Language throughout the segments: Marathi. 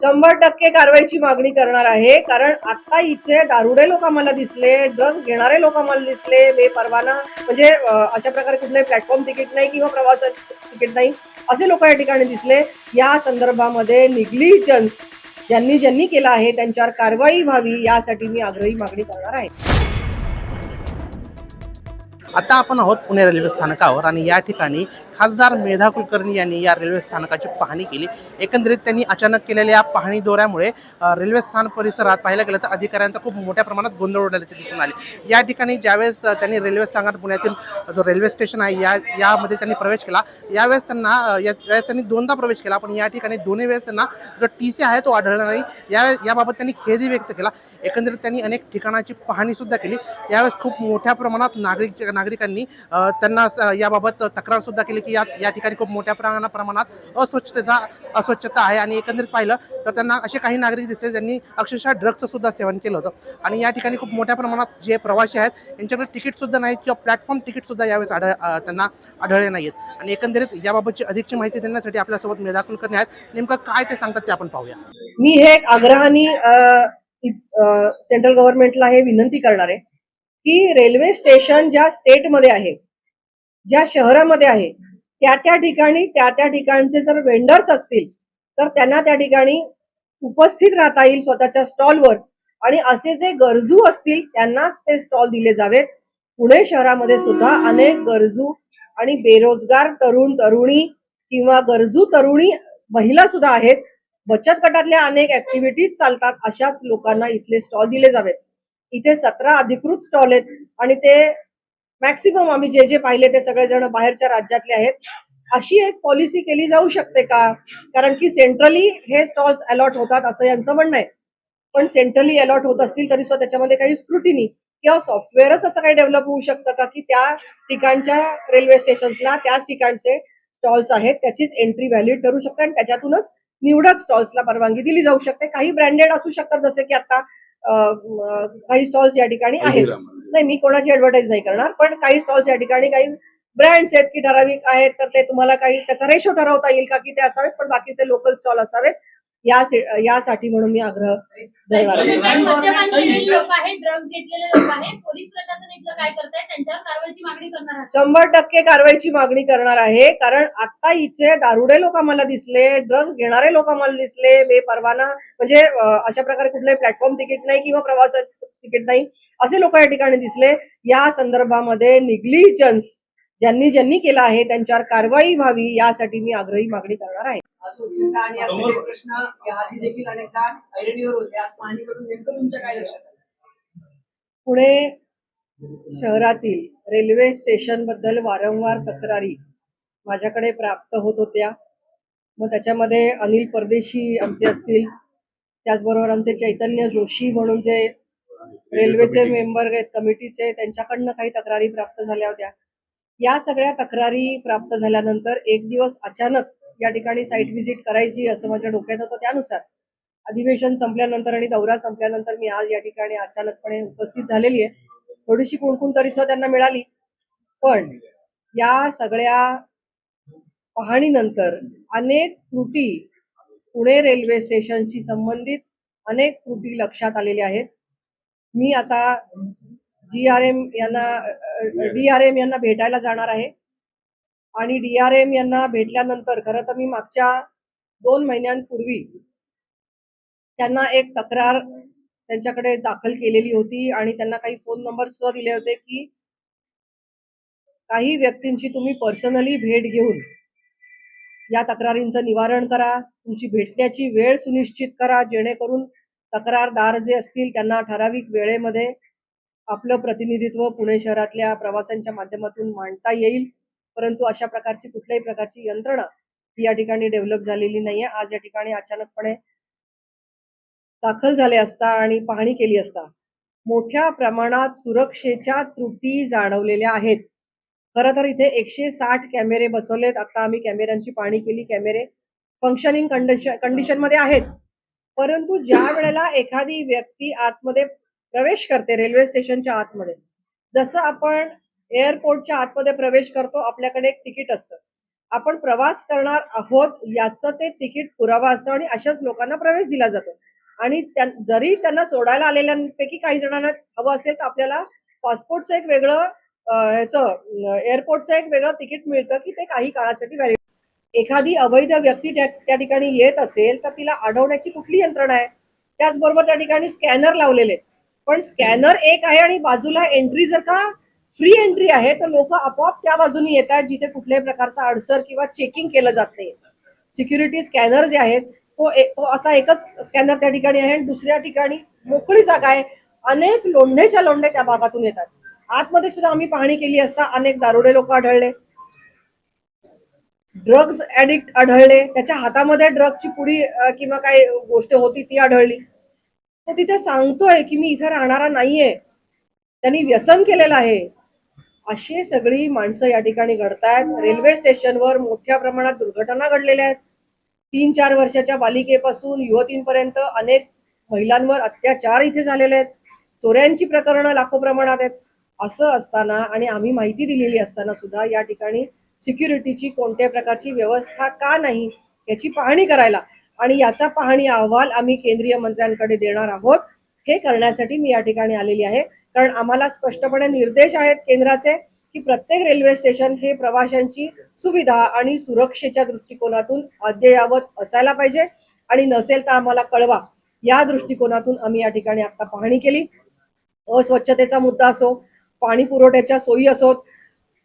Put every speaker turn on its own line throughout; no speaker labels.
100% कारवाईची मागणी करणार आहे. कारण आता इथे दारुडे लोक आम्हाला दिसले, ड्रग्ज घेणारे लोक आम्हाला दिसले, बेपरवाना म्हणजे अशा प्रकारे कुठलंही प्लॅटफॉर्म तिकीट नाही किंवा प्रवासाचं तिकीट नाही, असे लोक या ठिकाणी दिसले. या संदर्भामध्ये निग्लिजन्स ज्यांनी ज्यांनी केलं आहे त्यांच्यावर कारवाई व्हावी यासाठी मी आग्रही मागणी करणार आहे.
आता आपण आहोत पुणे रेल्वे स्थानकावर आणि या ठिकाणी खासदार मेधा कुलकर्णी यांनी या रेल्वे स्थानकाची पाहणी केली. एकंदरीत त्यांनी अचानक केलेल्या या पाहणी दौऱ्यामुळे रेल्वे स्थान परिसरात पाहायला गेलं तर अधिकाऱ्यांचा खूप मोठ्या प्रमाणात गोंधळ उडाल्याचे दिसून आले. या ठिकाणी ज्यावेळेस त्यांनी रेल्वे स्थानकात पुण्यातील जो रेल्वे स्टेशन आहे यामध्ये त्यांनी प्रवेश केला, यावेळेस त्यांनी दोनदा प्रवेश केला, पण या ठिकाणी दोन्ही वेळेस त्यांना जो TC आहे तो आढळला नाही. याबाबत त्यांनी खेदही व्यक्त केला. एकंदरीत त्यांनी अनेक ठिकाणाची पाहणी सुद्धा केली. यावेळेस खूप मोठ्या प्रमाणात नागरिकांनी त्यांना याबाबत तक्रार सुद्धा केली की या ठिकाणी खूप मोठ्या प्रमाणात अस्वच्छता आहे. आणि एकंदरीत पाहिलं तर त्यांना असे काही नागरिक दिसले ज्यांनी अक्षरशः ड्रग्जचं सुद्धा सेवन केलं होतं. आणि या ठिकाणी खूप मोठ्या प्रमाणात जे प्रवासी आहेत त्यांच्याकडे तिकीट सुद्धा नाहीत किंवा प्लॅटफॉर्म तिकीट सुद्धा यावेळेस त्यांना आढळले नाहीत. आणि एकंदरीत याबाबतची अधिकची माहिती देण्यासाठी आपल्यासोबत मेधा कुलकर्णी आहेत. नेमकं काय ते सांगतात ते आपण पाहूया.
मी हे आग्रहाने सेंट्रल गव्हर्नमेंटला हे विनंती करणार आहे की रेल्वे स्टेशन ज्या स्टेटमध्ये आहे, ज्या शहरामध्ये आहे, त्या ठिकाणी त्या ठिकाणचे जर वेंडर्स असतील तर त्यांना त्या ठिकाणी उपस्थित राहता येईल स्वतःच्या स्टॉलवर. आणि असे जे गरजू असतील त्यांनाच ते स्टॉल दिले जावेत. पुणे शहरामध्ये सुद्धा अनेक गरजू आणि बेरोजगार तरुण तरुणी किंवा गरजू तरुणी महिला सुद्धा आहेत. बचत गटातल्या अनेक ऍक्टिव्हिटीज चालतात, अशाच लोकांना इथले स्टॉल दिले जावेत. इथे 17 अधिकृत स्टॉल आहेत आणि ते मॅक्सिमम आम्ही जे पाहिले ते सगळेजण बाहेरच्या राज्यातले आहेत. अशी एक पॉलिसी केली जाऊ शकते का? कारण की सेंट्रली हे स्टॉल्स अलॉट होतात असं यांचं म्हणणं आहे. पण सेंट्रली अलॉट होत असतील तरी सुद्धा त्याच्यामध्ये काही स्क्रुटिनी किंवा सॉफ्टवेअरच असं काही डेव्हलप होऊ शकतं का की त्या ठिकाणच्या रेल्वे स्टेशन्सला त्याच ठिकाणचे स्टॉल्स आहेत त्याचीच एंट्री व्हॅलिड ठरू शकते आणि त्याच्यातूनच निवडक स्टॉल्सला परवानगी दिली जाऊ शकते. काही ब्रँडेड असू शकतात, जसे की आता काही स्टॉल्स या ठिकाणी आहेत. नाही, मी कोणाची ऍडव्हर्टाईज नाही करणार, पण काही स्टॉल्स या ठिकाणी काही ब्रँड्स आहेत की ठराविक आहेत, तर ते तुम्हाला काही त्याचा रेशो ठरवता येईल का की ते असावेत पण बाकीचे लोकल स्टॉल असावेत. यासाठी म्हणून मी आग्रह
लोक आहेत, ड्रग्ज घेतलेले लोक आहेत, पोलीस प्रशासन इथलं काय करताय त्यांच्यावर कारवाईची मागणी करणार आहात?
100% कारवाईची मागणी करणार आहे. कारण आता इथे दारुडे लोक आम्हाला दिसले, ड्रग्ज घेणारे लोक आम्हाला दिसले, बेपरवाना म्हणजे अशा प्रकारे कुठलंही प्लॅटफॉर्म तिकीट नाही किंवा प्रवासाचं तिकीट नाही, असे लोक या ठिकाणी दिसले. या संदर्भामध्ये निग्लिजन्स ज्यांनी ज्यांनी केलं आहे त्यांच्यावर कारवाई व्हावी यासाठी मी आग्रही मागणी करणार आहे.
अस्वच्छता आणि असे प्रश्न याआधी देखील अनेकदा ऐरणीवर होते. आज पाहणी करून नेमकं तुमच्या काय लक्षात आलं?
पुणे शहरातील रेल्वे स्टेशन बद्दल वारंवार तक्रारी माझ्याकडे प्राप्त होत होत्या. मग त्याच्यामध्ये अनिल परदेशी आमचे असतील, त्याचबरोबर आमचे चैतन्य जोशी म्हणून जे रेल्वेचे मेंबर आहेत कमिटीचे, त्यांच्याकडनं काही तक्रारी प्राप्त झाल्या होत्या. या सगळ्या तक्रारी प्राप्त झाल्यानंतर एक दिवस अचानक या ठिकाणी साईट व्हिजिट करायची असं माझ्या डोक्यात होतं. त्यानुसार अधिवेशन संपल्यानंतर आणि दौरा संपल्यानंतर मी आज या ठिकाणी अचानकपणे उपस्थित झालेली आहे. थोडीशी कुणकुण तरी सुद्धा त्यांना मिळाली, पण या सगळ्या पाहणीनंतर अनेक त्रुटी पुणे रेल्वे स्टेशनशी संबंधित अनेक त्रुटी लक्षात आलेल्या आहेत. मी आता DRM यांना भेटायला जाणार आहे आणि DRM यांना भेटल्यानंतर खरं तर मी मागच्या 2 महिन्यांपूर्वी त्यांना एक तक्रार त्यांच्याकडे दाखल केलेली होती आणि त्यांना काही फोन नंबर सुद्धा दिले होते की काही व्यक्तींची तुम्ही पर्सनली भेट घेऊन या तक्रारींचं निवारण करा, तुमची भेटण्याची वेळ सुनिश्चित करा, जेणेकरून तक्रारदार जे असतील त्यांना ठराविक वेळेमध्ये आपलं प्रतिनिधित्व पुणे शहरातल्या प्रवाशांच्या माध्यमातून मांडता येईल. परंतु अशा प्रकारची कुठल्याही प्रकारची यंत्रणा ही या ठिकाणी डेव्हलप झालेली नाहीये. आज या ठिकाणी अचानकपणे दाखल झाले असता आणि पाहणी केली असता मोठ्या प्रमाणात सुरक्षेच्या त्रुटी जाणवलेल्या आहेत. खरं तर इथे 160 कॅमेरे बसवलेत. आता आम्ही कॅमेऱ्यांची पाहणी केली. कॅमेरे फंक्शनिंग कंडिशन मध्ये आहेत. परंतु ज्या वेळेला एखादी व्यक्ती आतमध्ये प्रवेश करते रेल्वे स्टेशनच्या आतमध्ये, जसं आपण एअरपोर्टच्या आतमध्ये प्रवेश करतो, आपल्याकडे एक तिकीट असतं. आपण प्रवास करणार आहोत याचं ते तिकीट पुरावा असतो आणि अशाच लोकांना प्रवेश दिला जातो. आणि जरी त्यांना सोडायला आलेल्यांपैकी काही जणांना हवं असेल तर आपल्याला पासपोर्टचं एक वेगळं एअरपोर्टचं एक वेगळं तिकीट मिळतं की ते काही काळासाठी व्हॅलिड. एखादी अवैध व्यक्ती त्या ठिकाणी येत असेल तर तिला अडवण्याची कुठली यंत्रणा आहे? त्याचबरोबर त्या ठिकाणी स्कॅनर लावलेले आहेत. पण स्कॅनर एक आहे आणि बाजूला एंट्री जर का फ्री एंट्री आहे तर लोक आपोआप त्या बाजूने येतात जिथे कुठल्याही प्रकारचा अडसर किंवा चेकिंग केलं जात नाही. सिक्युरिटी स्कॅनर जे आहेत तो असा एकच स्कॅनर त्या ठिकाणी आहे आणि दुसऱ्या ठिकाणी मोकळी जागा आहे. अनेक लोंढेच्या लोंढे त्या भागातून येतात. आतमध्ये सुद्धा आम्ही पाहणी केली असता अनेक दारुडे लोक आढळले, ड्रग्ज ऍडिक्ट आढळले, त्याच्या हातामध्ये ड्रगची पुडी किंवा काही गोष्ट होती ती आढळली. तो तिथे सांगतोय की मी इथे राहणारा नाहीये, त्यांनी व्यसन केलेलं आहे. अशी सगळी माणसं या ठिकाणी घडतायत. रेल्वे स्टेशनवर मोठ्या प्रमाणात दुर्घटना घडलेल्या आहेत. 3-4 वर्षाच्या बालिकेपासून युवतींपर्यंत अनेक महिलांवर अत्याचार इथे झालेले आहेत. चोऱ्यांची प्रकरणं लाखो प्रमाणात आहेत. असं असताना आणि आम्ही माहिती दिलेली असताना सुद्धा या ठिकाणी सिक्युरिटीची कोणत्या प्रकारची व्यवस्था का नाही याची पाहणी करायला आणि याचा पाहणी अहवाल आम्ही केंद्रीय मंत्र्यांकडे देणार आहोत. हे करण्यासाठी मी या ठिकाणी आलेली आहे. कारण आम्हाला स्पष्टपणे निर्देश आहेत केंद्राचे की प्रत्येक रेल्वे स्टेशन हे प्रवाशांची सुविधा आणि सुरक्षेच्या दृष्टिकोनातून अद्ययावत असायला पाहिजे आणि नसेल तर आम्हाला कळवा. या दृष्टिकोनातून आम्ही या ठिकाणी आता पाहणी केली. अस्वच्छतेचा मुद्दा असो, पाणी पुरवठ्याच्या सोयी असोत,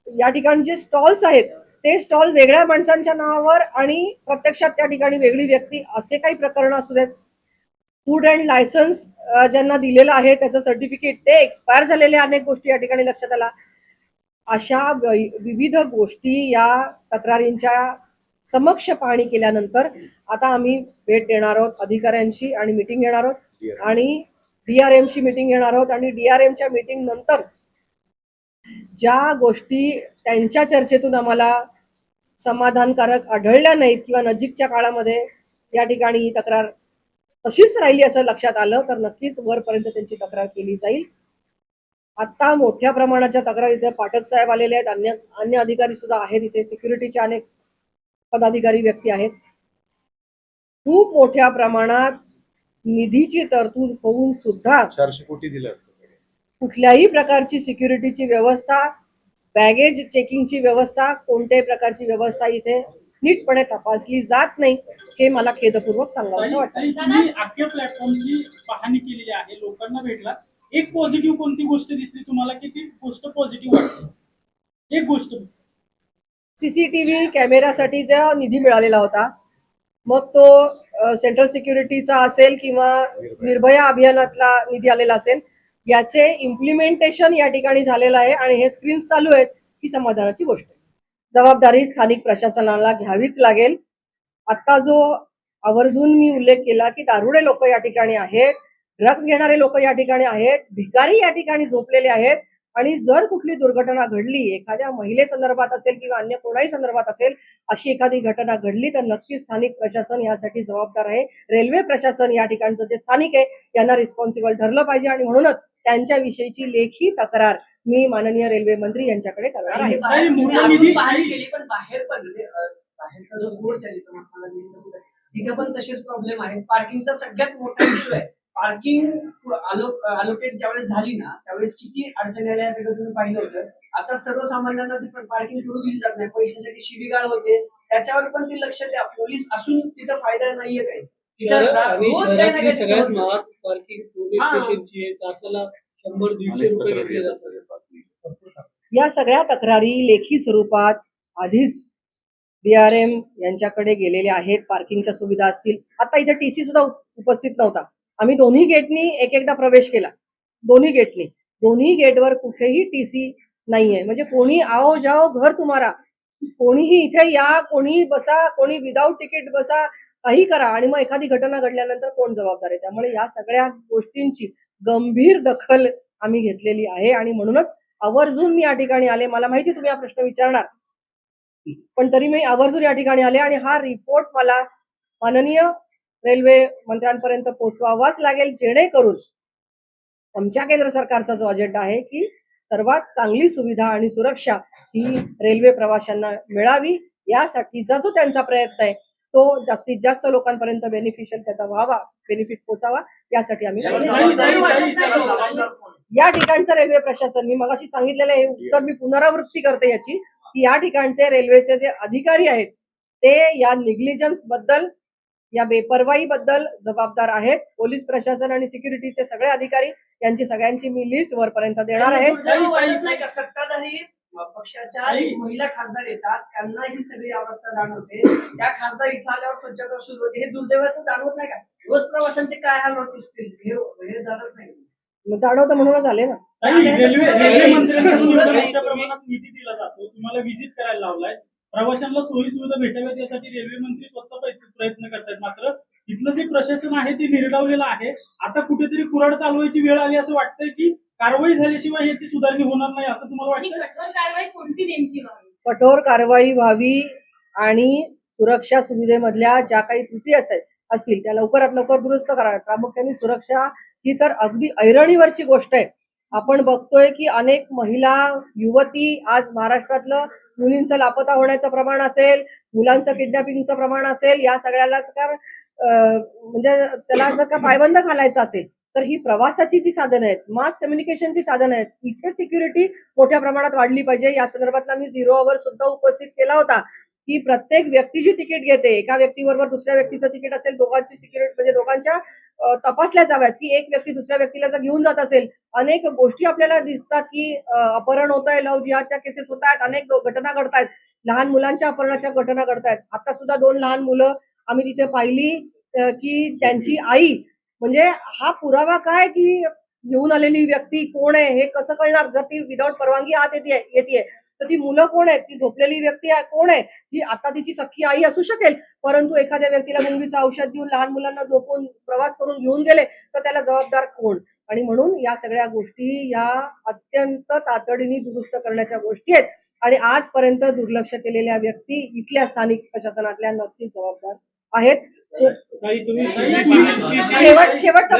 या ठिकाणी जे स्टॉल्स आहेत ते स्टॉल वेगळ्या माणसांच्या नावावर आणि प्रत्यक्षात त्या ठिकाणी वेगळी व्यक्ती असे काही प्रकरण असू देत. फूड अँड लायसन्स ज्यांना दिलेलं आहे त्याचं सर्टिफिकेट ते एक्सपायर झालेल्या अनेक गोष्टी या ठिकाणी लक्षात आला. अशा विविध गोष्टी या तक्रारींच्या समक्ष पाहणी केल्यानंतर आता आम्ही भेट देणार आहोत अधिकाऱ्यांशी आणि मीटिंग घेणार आहोत आणि DRM ची मीटिंग घेणार आहोत आणि DRM च्या मीटिंग नंतर ज्या गोष्टी त्यांच्या चर्चेतून आम्हाला समाधानकारक आढळल्या नाहीत किंवा नजीकच्या काळामध्ये या ठिकाणी ही तक्रार तशीच राहिली असं लक्षात आलं तर नक्कीच वरपर्यंत त्यांची तक्रार केली जाईल. आता मोठ्या प्रमाणाच्या तक्रारी इथे पाठक साहेब आलेले आहेत, अन्य अधिकारी सुद्धा आहेत, इथे सिक्युरिटीचे अनेक पदाधिकारी व्यक्ती आहेत. खूप मोठ्या प्रमाणात निधीची तरतूद होऊन सुद्धा
400 कोटी दिलं
कुठल्याही प्रकारची सिक्युरिटीची व्यवस्था, बॅगेज चेकिंगची व्यवस्था, कोणत्याही प्रकारची व्यवस्था इथे नीटपणे तपासली जात नाही. हे मला खेदपूर्वक सांगावंसं वाटतं.
तुम्ही अख्ख्या प्लॅटफॉर्मची पाहणी केलेली आहे, लोकांना भेटला. एक पॉझिटिव्ह कोणती गोष्ट दिसली तुम्हाला की ती गोष्ट पॉझिटिव्ह वाटते? एक गोष्ट.
CCTV कॅमेरासाठीचा निधी मिळालेला होता. मग तो सेंट्रल सिक्युरिटीचा असेल किंवा निर्भया अभियानातला निधी आलेला असेल, याचे इम्प्लिमेंटेशन या ठिकाणी झालेलं आहे आणि हे स्क्रीन्स चालू आहेत ही समाधानाची गोष्ट आहे. जबाबदारी स्थानिक प्रशासनाला घ्यावीच लागेल. आता जो आवर्जून मी उल्लेख केला की दारुडे लोक या ठिकाणी आहेत, ड्रग्ज घेणारे लोक या ठिकाणी आहेत, भिकारी या ठिकाणी झोपलेले आहेत आणि जर कुठली दुर्घटना घडली, एखाद्या महिलेसंदर्भात असेल किंवा अन्य कोणाही संदर्भात असेल, अशी एखादी घटना घडली तर नक्कीच स्थानिक प्रशासन यासाठी जबाबदार आहे. रेल्वे प्रशासन या ठिकाणचं जे स्थानिक आहे यांना रिस्पॉन्सिबल ठरलं पाहिजे आणि म्हणूनच त्यांच्याविषयीची लेखी तक्रार मी माननीय रेल्वे मंत्री यांच्याकडे करणार आहे.
पाहणी केली पण बाहेर पण बाहेरचा जो रोडच्या तिथे पण तसेच प्रॉब्लेम आहेत. पार्किंगचा सगळ्यात मोठा इश्यू आहे. पार्किंग अलोकेट ज्यावेळेस झाली ना त्यावेळेस किती अडचणी आल्या हे सगळं तुम्ही पाहिलं होतं. आता सर्वसामान्यांना ती पार्किंग करू दिली जात नाही, पैशासाठी शिवीगाळ होते, त्याच्यावर पण ती लक्ष द्या. पोलीस असून तिथं फायदा नाहीये काही.
सगळ्यात महाग पार्किंग पोलीस स्टेशनची आहे, तासाला 100-150 रुपये घेतले जातात.
या सगळ्या तक्रारी लेखी स्वरूपात आधीच DRM यांच्याकडे गेलेल्या आहेत. पार्किंगच्या सुविधा असतील, आता इथे TC सुद्धा उपस्थित नव्हता. आम्ही दोन्ही गेटनी एकदा प्रवेश केला. दोन्ही गेटवर कुठेही TC नाहीये. म्हणजे कोणी आओ जाओ घर तुम्हारा, कोणीही इथे या, कोणी बसा, कोणी विदाऊट तिकीट बसा, काही करा आणि मग एखादी घटना घडल्यानंतर कोण जबाबदार आहे? त्यामुळे या सगळ्या गोष्टींची गंभीर दखल आम्ही घेतलेली आहे आणि म्हणूनच आवर्जून मी या ठिकाणी आले. मला माहिती तुम्ही हा प्रश्न विचारणार, पण तरी मी आवर्जून या ठिकाणी आले आणि हा रिपोर्ट मला माननीय रेल्वे मंत्र्यांपर्यंत पोहोचवावाच लागेल, जेणेकरून आमच्या केंद्र सरकारचा जो अजेंडा आहे की सर्वात चांगली सुविधा आणि सुरक्षा ही रेल्वे प्रवाशांना मिळावी यासाठीचा जो त्यांचा प्रयत्न आहे तो जास्तीत जास्त लोकांपर्यंत बेनिफिशियल त्याचा व्हावा, बेनिफिट पोचावा यासाठी आम्ही या ठिकाणचं रेल्वे प्रशासन, मी मगाशी सांगितलेलं हे उत्तर मी पुनरावृत्ती करते याची, की या ठिकाणचे रेल्वेचे जे अधिकारी आहेत ते या निग्लिजन्स बद्दल, या बेपर्वाई बद्दल जबाबदार आहेत. पोलीस प्रशासन आणि सिक्युरिटीचे सगळे अधिकारी यांची सगळ्यांची मी लिस्ट वरपर्यंत देणार आहे.
दुर्दैव वाटत नाही का सत्ताधारी पक्षाच्या महिला खासदार येतात, त्यांना ही सगळी अवस्था जाणवते, त्या खासदार इथं आल्यावर स्वच्छता सुरू होते, हे दुर्दैवाचं जाणवत नाही का? रोज प्रवाशांचे काय हाल होत असतील हे जाणवत नाही.
जाणवतं म्हणूनच आले ना.
रेल्वे मंत्र्यांकडून मोठ्या प्रमाणात निधी दिला जातो, तुम्हाला व्हिजिट करायला लावलाय, प्रवाशांना सोयी सुविधा भेटाव्यात यासाठी रेल्वे मंत्री स्वतः प्रयत्न करतात, मात्र इथलं जे प्रशासन आहे ते निर्डावलेलं आहे. आता कुठेतरी कुऱ्हाड चालवायची वेळ आली असं वाटतंय की कारवाई झाल्याशिवाय याची सुधारणी होणार नाही असं तुम्हाला
आणि
वाटतं?
कठोर कारवाई कोणती नेमकी व्हावी?
कठोर कारवाई व्हावी आणि सुरक्षा सुविधेमधल्या ज्या काही त्रुटी असतील त्या लवकरात लवकर दुरुस्त कराव्या. प्रामुख्याने सुरक्षा ही तर अगदी ऐरणीवरची गोष्ट आहे. आपण बघतोय की अनेक महिला, युवती आज महाराष्ट्रातलं मुलींचं लापता होण्याचं प्रमाण असेल, मुलांचं किडनॅपिंगचं प्रमाण असेल, या सगळ्यालाच म्हणजे त्याला जर का पायबंद घालायचा असेल तर ही प्रवासाची जी साधनं आहेत, मास कम्युनिकेशनची साधनं आहेत, इथे सिक्युरिटी मोठ्या प्रमाणात वाढली पाहिजे. या संदर्भातला मी 0 आवर सुद्धा उपस्थित केला होता की प्रत्येक व्यक्ती जी तिकीट घेते, एका व्यक्तीबरोबर दुसऱ्या व्यक्तीचं तिकीट असेल, दोघांची सिक्युरिटी म्हणजे दोघांच्या तपासल्या जाव्यात की एक व्यक्ती दुसऱ्या व्यक्तीला जर घेऊन जात असेल. अनेक गोष्टी आपल्याला दिसतात की अपहरण होत आहे, लव्ह जिहादच्या केसेस होत आहेत, अनेक घटना घडतायत, लहान मुलांच्या अपहरणाच्या घटना घडतायत. आता सुद्धा 2 लहान मुलं आम्ही तिथे पाहिली की त्यांची आई, म्हणजे हा पुरावा काय की घेऊन आलेली व्यक्ती कोण आहे हे कसं कळणार? जर ती विदाऊट परवानगी आत येते तर ती मुलं कोण आहेत? ती झोपलेली व्यक्ती कोण आहे? ही आता तिची सख्खी आई असू शकेल, परंतु एखाद्या व्यक्तीला गुंगीचं औषध देऊन लहान मुलांना झोपून प्रवास करून घेऊन गेले तर त्याला जबाबदार कोण? आणि म्हणून या सगळ्या गोष्टी या अत्यंत तातडीने दुरुस्त करण्याच्या गोष्टी आहेत आणि आजपर्यंत दुर्लक्ष केलेल्या व्यक्ती इथल्या स्थानिक प्रशासनातल्या नक्कीच जबाबदार आहेत.
काही तुम्ही
शेवटचा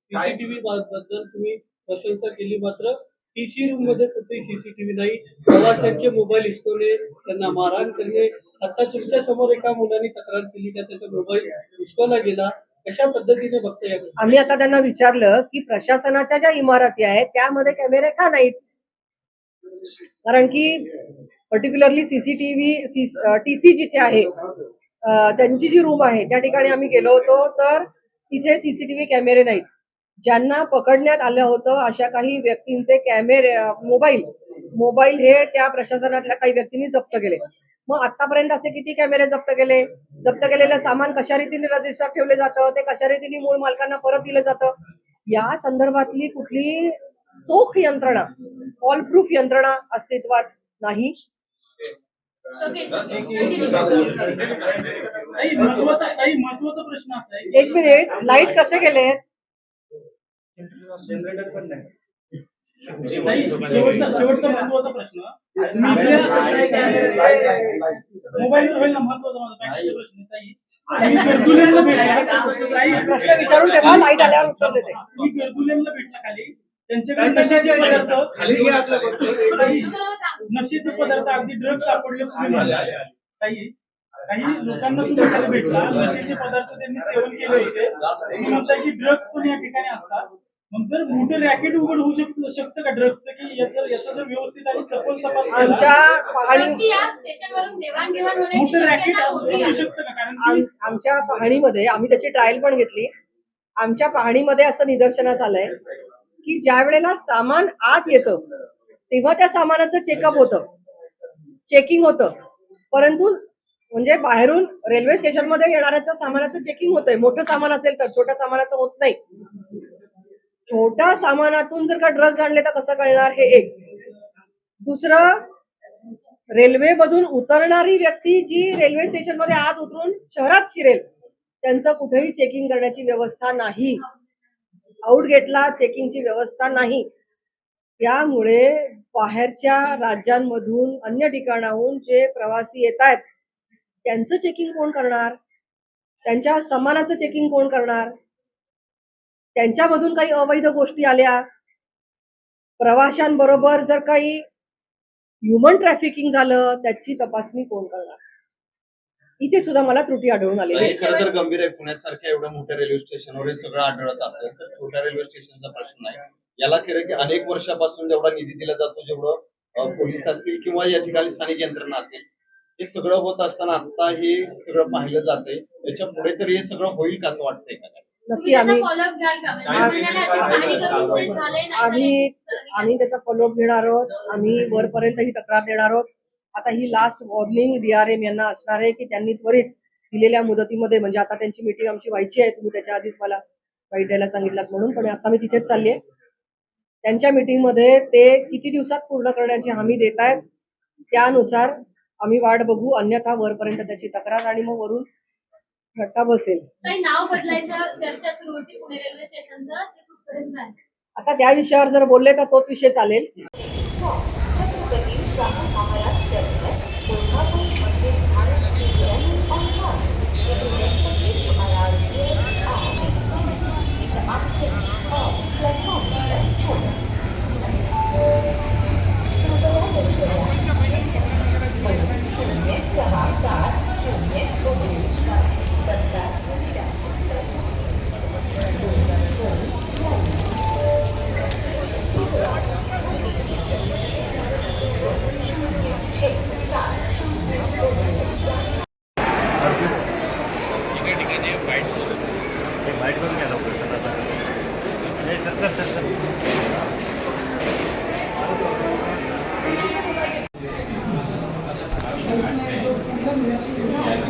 सीसीटीव्ही बद्दल तुम्ही प्रशंसा केली, मात्र टीसी रूम मध्ये कुठेही सीसीटीव्ही नाही, प्रवाशांचे मोबाईल हिसकवणे, त्यांना मारहाण करणे. आता तुमच्या समोर एका मुलाने तक्रार केली का त्याचा मोबाईल हिसकवला गेला, कशा पद्धतीने बघता या?
आम्ही आता त्यांना विचारलं की प्रशासनाच्या ज्या इमारती आहेत त्यामध्ये कॅमेरे का नाहीत? कारण की पर्टिक्युलरली टीसी जिथे आहे त्यांची जी रूम आहे त्या ठिकाणी आम्ही गेलो होतो तर तिथे सीसीटीव्ही कॅमेरे नाहीत. ज्यांना पकडण्यात आलं होतं अशा काही व्यक्तींचे मोबाईल हे त्या प्रशासनातल्या काही व्यक्तींनी जप्त केले. मग आतापर्यंत असे किती कॅमेरे जप्त केले? जप्त केलेलं सामान कशा रीतीने रजिस्टर ठेवलं जातं, ते कशा रीतीने मूळ मालकांना परत दिलं जातं, या संदर्भातली कुठली चोख यंत्रणा, ऑल प्रूफ यंत्रणा अस्तित्वात नाही.
महत्वाचा प्रश्न असा आहे,
1 मिनिट, लाईट कसे गेलेत?
जनरेटर पण नाही. शेवटचा महत्वाचा प्रश्न, मोबाईल होईल ना, महत्वाचा माझा बाकीचा प्रश्न ताई, गर्दुल्यांना भेटला,
प्रश्न विचारून ठेवा, लाईट आल्यावर उत्तर देते.
मी गर्दुल्यांना भेटला खाली, त्यांच्याकडे नशेचे पदार्थ, नशेचे पदार्थ अगदी ड्रग्ज सापडले काही लोकांना तुम्ही खाली भेटला, नशेचे पदार्थ त्यांनी सेवन केले होते, तुम्ही म्हणताय की ड्रग्ज पण या ठिकाणी असतात. मग जर मोठं रॅकेट उघड होऊ शकतं का ड्रग्जचं, की याचा जर व्यवस्थित आणि सखोल तपास केला,
आमच्या
ड्रग्जची या स्टेशनवरून देवाणघेवाण होण्याची
मोठं रॅकेट
शक्यता
असू
कुठली?
शकतं का? कारण की
आमच्या पाहणीमध्ये आम्ही त्याची ट्रायल पण घेतली. आमच्या पाहणीमध्ये असं निदर्शनास आलंय की ज्या वेळेला सामान आत येतं तेव्हा त्या सामानाचं चेकअप होतं, चेकिंग होतं, परंतु म्हणजे बाहेरून रेल्वे स्टेशनमध्ये येणाऱ्याचं सामानाचं चेकिंग होतंय. मोठं सामान असेल तर, छोट्या सामानाचं होत नाही. छोट्या सामानातून जर का ड्रग्ज आणले तर कसं कळणार? हे एक. दुसरं, रेल्वेमधून उतरणारी व्यक्ती जी रेल्वे स्टेशन मध्ये आत उतरून शहरात शिरेल त्यांचं कुठेही चेकिंग करण्याची व्यवस्था नाही. आउटगेटला चेकिंगची व्यवस्था नाही. त्यामुळे बाहेरच्या राज्यांमधून, अन्य ठिकाणाहून जे प्रवासी येत आहेत त्यांचं चेकिंग कोण करणार? त्यांच्या सामानाचं चेकिंग कोण करणार? त्यांच्यामधून काही अवैध गोष्टी आल्या, प्रवाशांबरोबर जर काही ह्युमन ट्रॅफिकिंग झालं त्याची तपासणी कोण करणार? इथे सुद्धा मला त्रुटी आढळून आलेली
हे
आहे.
खरं तर गंभीर आहे. पुण्यासारख्या एवढ्या मोठ्या रेल्वे स्टेशनवर हे सगळं आढळत असेल तर छोट्या रेल्वे स्टेशनचा प्रश्न नाही. याला खरं की अनेक वर्षापासून जेवढा निधी दिला जातो, जेवढं पोलीस असतील किंवा या ठिकाणी स्थानिक यंत्रणा असेल, हे सगळं होत असताना आता हे सगळं पाहिलं जातंय. याच्या पुढे तर हे सगळं होईल का असं वाटतंय का?
नक्की आम्ही
फॉलोअप घ्याल का? म्हणजे दर महिन्याला अशी पाहणी करून ते झालंय, नाही
आम्ही
झालंय?
आम्ही त्याचा फॉलोअप घेणार आहोत. आम्ही वरपर्यंत ही तक्रार देणार आहोत. आता ही लास्ट वॉर्निंग DRM यांना असणार आहे की त्यांनी त्वरित दिलेल्या मुदतीमध्ये, म्हणजे आता त्यांची मीटिंग आमची व्हायची आहे, तुम्ही त्याच्या आधीच मला वाईट द्यायला सांगितलं म्हणून, पण आता मी तिथेच चालली आहे. त्यांच्या मीटिंगमध्ये ते किती दिवसात पूर्ण करण्याची हमी देत आहेत त्यानुसार आम्ही वाट बघू, अन्यथा वरपर्यंत त्याची तक्रार आणि मग वरून फटका बसेल.
काही नाव बदलायचं चर्चा सुरू होती पुणे रेल्वे स्टेशनचं, ते कुठपर्यंत आहे?
आता त्या विषयावर जर बोलले तर तोच विषय चालेल.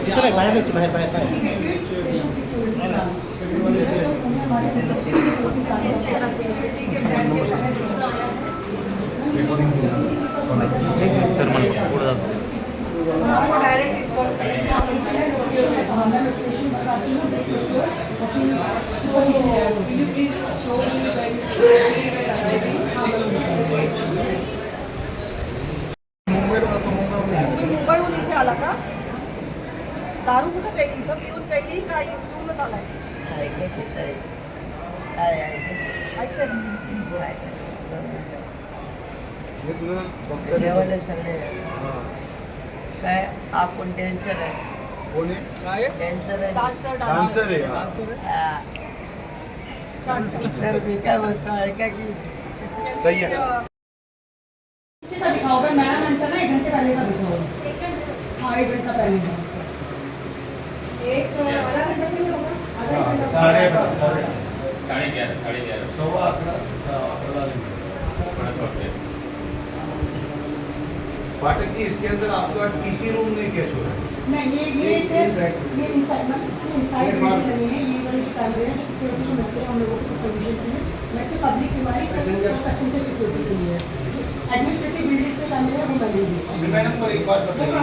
इथं काय बाहेर नाही, बाहेर बाहेर बाहेर सर मला पुढे जातो.
मुंबईहून इथे आला का? दारू कुठे प्यायली? इथं पिऊन प्यायली का पिऊनच आलाय? ऐकते
देवाला सगळे काय आपण डान्सर आहे, डान्सर आहे,
डान्सर
हा. तर मी काय म्हणतो ऐका की
दिखाओ मैं घंटा ना 1 घंटे पहले का दिखाओ। हाँ 1 घंटा पहले का।
एक आधा घंटा पहिले होगा, आधा घंटा
साढ़े 11 सवा 11 फाटक की इसके अंदर आपका टीसी रूम नहीं कैच हो रहा है।
नहीं ये सिर्फ ये इनसाइड नहीं है, ये वाले जो कैमरे हैं जो सिक्योरिटी में मिलते हैं हम लोगों को परमिशन के लिए, वैसे पब्लिक हमारी पैसेंजर सिक्योरिटी के लिए एडमिनिस्ट्रेटिव बिल्डिंग से कैमरे हैं वो लगेंगे।
मैडम पर एक बात बताइए,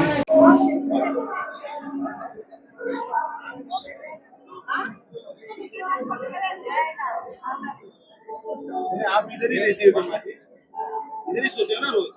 आप इधर ही रहती हो, इधर ही सोते हो ना रोज?